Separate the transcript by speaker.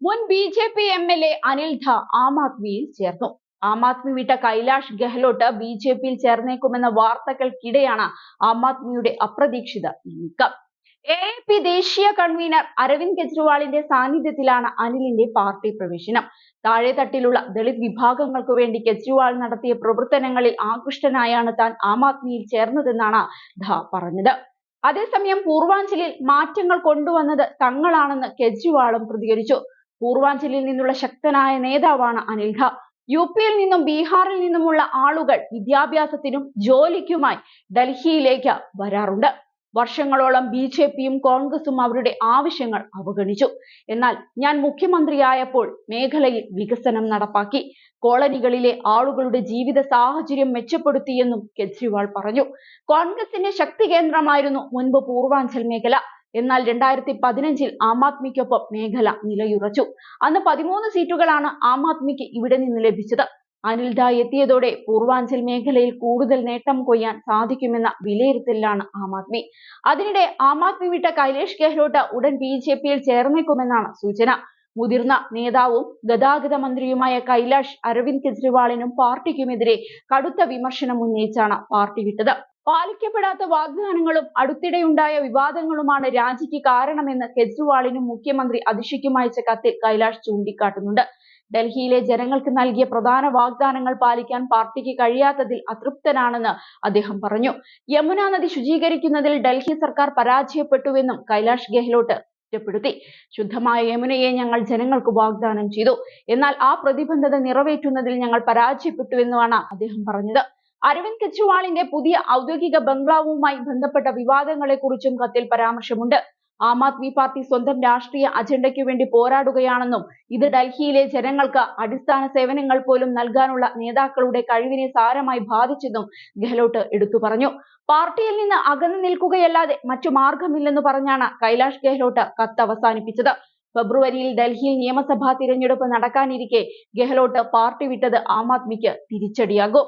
Speaker 1: മുൻ BJP. MLA. Anil Jha ആം ആദ്മിയിൽ ചേർന്നു. ആം ആദ്മി വിട്ട കൈലാഷ് ഗെഹ്ലോട്ട് ബി.ജെ.പിയിൽ ചേർന്നേക്കുമെന്ന വാർത്തകൾക്കിടെയാണ് ആം ആദ്മിയുടെ അപ്രതീക്ഷിത നീക്കം. എ.എ.പി. ദേശീയ കൺവീനർ അരവിന്ദ് കെജ്രിവാളിന്റെ സാന്നിധ്യത്തിലാണ് അനിലിന്റെ പാർട്ടി പ്രവേശനം. താഴെത്തട്ടിലുള്ള ദളിത് വിഭാഗങ്ങൾക്കു വേണ്ടി കെജ്രിവാൾ നടത്തിയ പ്രവർത്തനങ്ങളിൽ ആകൃഷ്ടനായാണ് താൻ ആം ആദ്മിയിൽ ചേർന്നതെന്നാണ് ഝാ പറഞ്ഞത്. അതേസമയം പൂർവാഞ്ചലിൽ മാറ്റങ്ങൾ കൊണ്ടുവന്നത് തങ്ങളാണെന്ന് കെജ്രിവാളും പ്രതികരിച്ചു. പൂർവാഞ്ചലിൽ നിന്നുള്ള ശക്തനായ നേതാവാണ് അനിൽ ഝാ. യു.പിയിൽ നിന്നും ബീഹാറിൽ നിന്നുമുള്ള ആളുകൾ വിദ്യാഭ്യാസത്തിനും ജോലിക്കുമായി ഡൽഹിയിലേക്ക് വരാറുണ്ട്. വർഷങ്ങളോളം ബി.ജെ.പിയും കോൺഗ്രസും അവരുടെ ആവശ്യങ്ങൾ അവഗണിച്ചു. എന്നാൽ ഞാൻ മുഖ്യമന്ത്രിയായപ്പോൾ മേഖലയിൽ വികസനം നടപ്പാക്കി, കോളനികളിലെ ആളുകളുടെ ജീവിത സാഹചര്യം മെച്ചപ്പെടുത്തിയെന്നും കെജ്രിവാൾ പറഞ്ഞു. കോൺഗ്രസിന്റെ ശക്തി കേന്ദ്രമായിരുന്നു മുൻപ് പൂർവാഞ്ചൽ മേഖല. എന്നാൽ 2015 ആം ആദ്മിക്കൊപ്പം മേഖല നിലയുറച്ചു. അന്ന് 13 സീറ്റുകളാണ് ആം ആദ്മിക്ക് ഇവിടെ നിന്ന് ലഭിച്ചത്. അനിൽ ഝാ എത്തിയതോടെ പൂർവാഞ്ചൽ മേഖലയിൽ കൂടുതൽ നേട്ടം കൊയ്യാൻ സാധിക്കുമെന്ന വിലയിരുത്തലിലാണ് ആം ആദ്മി. അതിനിടെ ആം ആദ്മി വിട്ട കൈലാഷ് ഗെഹ്ലോട്ട് ഉടൻ ബി.ജെ.പിയിൽ ചേർന്നേക്കുമെന്നാണ് സൂചന. മുതിർന്ന നേതാവും ഗതാഗത മന്ത്രിയുമായ കൈലാഷ് അരവിന്ദ് കെജ്രിവാളിനും പാർട്ടിക്കുമെതിരെ കടുത്ത വിമർശനം ഉന്നയിച്ചാണ് പാർട്ടി വിട്ടത്. പാലിക്കപ്പെടാത്ത വാഗ്ദാനങ്ങളും അടുത്തിടെയുണ്ടായ വിവാദങ്ങളുമാണ് രാജിക്ക് കാരണമെന്ന് കെജ്രിവാളിനും മുഖ്യമന്ത്രി അതിഷിക്കും അയച്ച കത്തിൽ കൈലാഷ് ചൂണ്ടിക്കാട്ടുന്നുണ്ട്. ഡൽഹിയിലെ ജനങ്ങൾക്ക് നൽകിയ പ്രധാന വാഗ്ദാനങ്ങൾ പാലിക്കാൻ പാർട്ടിക്ക് കഴിയാത്തതിൽ അതൃപ്തനാണെന്ന് അദ്ദേഹം പറഞ്ഞു. യമുന നദി ശുചീകരിക്കുന്നതിൽ ഡൽഹി സർക്കാർ പരാജയപ്പെട്ടുവെന്നും കൈലാഷ് ഗെഹ്ലോട്ട് കുറ്റപ്പെടുത്തി. ശുദ്ധമായ യമുനയെ ഞങ്ങൾ ജനങ്ങൾക്ക് വാഗ്ദാനം ചെയ്തു, എന്നാൽ ആ പ്രതിബദ്ധത നിറവേറ്റുന്നതിൽ ഞങ്ങൾ പരാജയപ്പെട്ടുവെന്നുമാണ് അദ്ദേഹം പറഞ്ഞത്. അരവിന്ദ് കെജ്രിവാളിന്റെ പുതിയ ഔദ്യോഗിക ബംഗ്ലാവുമായി ബന്ധപ്പെട്ട വിവാദങ്ങളെക്കുറിച്ചും കത്തിൽ പരാമർശമുണ്ട്. ആം ആദ്മി പാർട്ടി സ്വന്തം രാഷ്ട്രീയ അജണ്ടയ്ക്കു വേണ്ടി പോരാടുകയാണെന്നും ഇത് ഡൽഹിയിലെ ജനങ്ങൾക്ക് അടിസ്ഥാന സേവനങ്ങൾ പോലും നൽകാനുള്ള നേതാക്കളുടെ കഴിവിനെ സാരമായി ബാധിച്ചെന്നും ഗെഹ്ലോട്ട് എടുത്തു പറഞ്ഞു. പാർട്ടിയിൽ നിന്ന് അകന്നു നിൽക്കുകയല്ലാതെ മറ്റു മാർഗമില്ലെന്ന് പറഞ്ഞാണ് കൈലാഷ് ഗെഹ്ലോട്ട് കത്ത് അവസാനിപ്പിച്ചത്. ഫെബ്രുവരിയിൽ ഡൽഹിയിൽ നിയമസഭാ തിരഞ്ഞെടുപ്പ് നടക്കാനിരിക്കെ ഗെഹ്ലോട്ട് പാർട്ടി വിട്ടത് ആം ആദ്മിക്ക് തിരിച്ചടിയാകും.